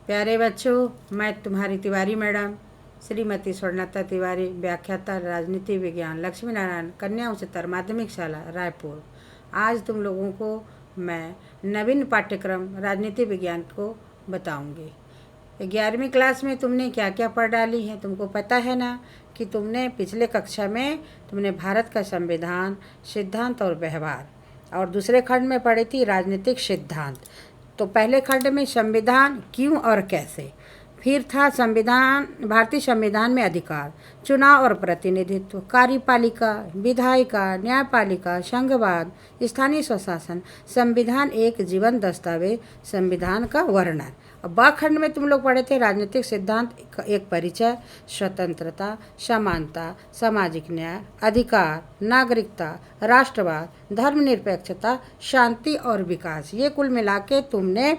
प्यारे बच्चों, मैं तुम्हारी तिवारी मैडम श्रीमती स्वर्णलता तिवारी, व्याख्याता राजनीति विज्ञान, लक्ष्मी नारायण कन्या उच्चतर माध्यमिक शाला रायपुर। आज तुम लोगों को मैं नवीन पाठ्यक्रम राजनीति विज्ञान को बताऊंगी। 11वीं क्लास में तुमने क्या क्या पढ़ डाली है, तुमको पता है ना कि तुमने पिछले कक्षा में तुमने भारत का संविधान, सिद्धांत और व्यवहार, और दूसरे खंड में पढ़ी थी राजनीतिक सिद्धांत। तो पहले खंड में संविधान क्यों और कैसे, फिर था संविधान, भारतीय संविधान में अधिकार, चुनाव और प्रतिनिधित्व, कार्यपालिका, विधायिका, न्यायपालिका, संघवाद, स्थानीय स्वशासन, संविधान एक जीवन दस्तावेज, संविधान का वर्णन। अब ब खंड में तुम लोग पढ़े थे राजनीतिक सिद्धांत, एक परिचय, स्वतंत्रता, समानता, सामाजिक न्याय, अधिकार, नागरिकता, राष्ट्रवाद, धर्मनिरपेक्षता, शांति और विकास। ये कुल मिला के तुमने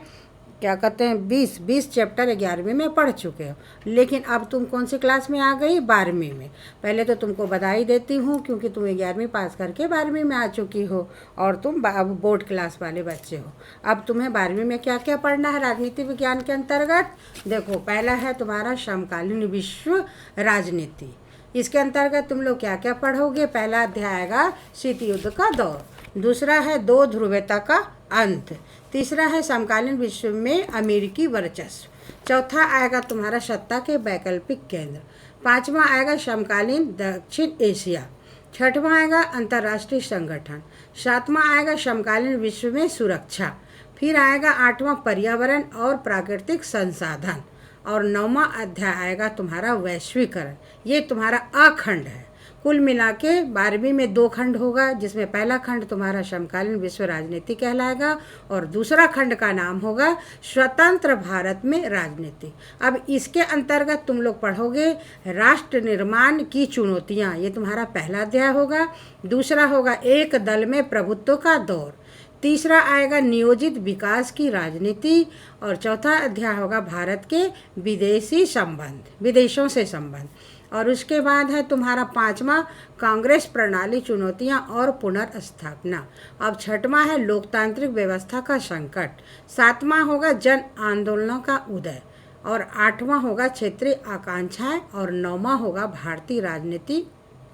क्या कहते हैं 20 चैप्टर 11वीं में पढ़ चुके हो। लेकिन अब तुम कौन सी क्लास में आ गई? 12वीं में। पहले तो तुमको बधाई देती हूँ क्योंकि तुम 11वीं पास करके 12वीं में आ चुकी हो और तुम अब बोर्ड क्लास वाले बच्चे हो। अब तुम्हें 12वीं में क्या क्या पढ़ना है राजनीति विज्ञान के अंतर्गत? देखो, पहला है तुम्हारा समकालीन विश्व राजनीति। इसके अंतर्गत तुम लोग क्या क्या पढ़ोगे? पहला अध्याय आएगा शीत युद्ध का दौर, दूसरा है दो ध्रुवता का अंत, तीसरा है समकालीन विश्व में अमेरिकी वर्चस्व, चौथा आएगा तुम्हारा सत्ता के वैकल्पिक केंद्र, पांचवा आएगा समकालीन दक्षिण एशिया, छठवां आएगा अंतर्राष्ट्रीय संगठन, सातवां आएगा समकालीन विश्व में सुरक्षा, फिर आएगा आठवां पर्यावरण और प्राकृतिक संसाधन, और नौवां अध्याय आएगा तुम्हारा वैश्वीकरण। ये तुम्हारा अखंड है। कुल मिला के 12वीं में 2 खंड होगा, जिसमें पहला खंड तुम्हारा समकालीन विश्व राजनीति कहलाएगा और दूसरा खंड का नाम होगा स्वतंत्र भारत में राजनीति। अब इसके अंतर्गत तुम लोग पढ़ोगे राष्ट्र निर्माण की चुनौतियां, ये तुम्हारा पहला अध्याय होगा। दूसरा होगा एक दल में प्रभुत्व का दौर, तीसरा आएगा नियोजित विकास की राजनीति, और चौथा अध्याय होगा भारत के विदेशी संबंध, विदेशों से संबंध। और उसके बाद है तुम्हारा 5वां कांग्रेस प्रणाली चुनौतियां और पुनर्स्थापना। अब 6वां है लोकतांत्रिक व्यवस्था का संकट, 7वां होगा जन आंदोलनों का उदय, और 8वां होगा क्षेत्रीय आकांक्षाएं, और 9वां होगा भारतीय राजनीति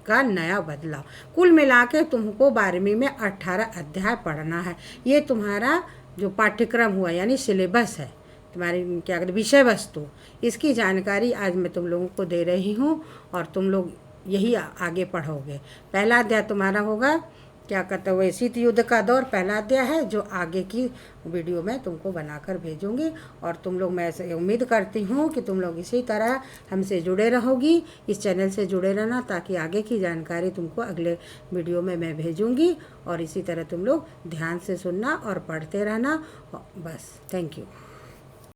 का नया बदलाव। कुल मिला के तुमको 12वीं में 18 अध्याय पढ़ना है। ये तुम्हारा जो पाठ्यक्रम हुआ यानी सिलेबस है, तुम्हारी क्या कहते विषय वस्तु, इसकी जानकारी आज मैं तुम लोगों को दे रही हूँ और तुम लोग यही आगे पढ़ोगे। पहला अध्याय तुम्हारा होगा क्या कहते हुए शीत युद्ध का दौर, पहला अध्याय है जो आगे की वीडियो में तुमको बनाकर भेजूंगी। और तुम लोग, मैं ऐसे उम्मीद करती हूँ कि तुम लोग इसी तरह हमसे जुड़े रहोगी, इस चैनल से जुड़े रहना, ताकि आगे की जानकारी तुमको अगले वीडियो में मैं भेजूंगी। और इसी तरह तुम लोग ध्यान से सुनना और पढ़ते रहना। बस, थैंक यू।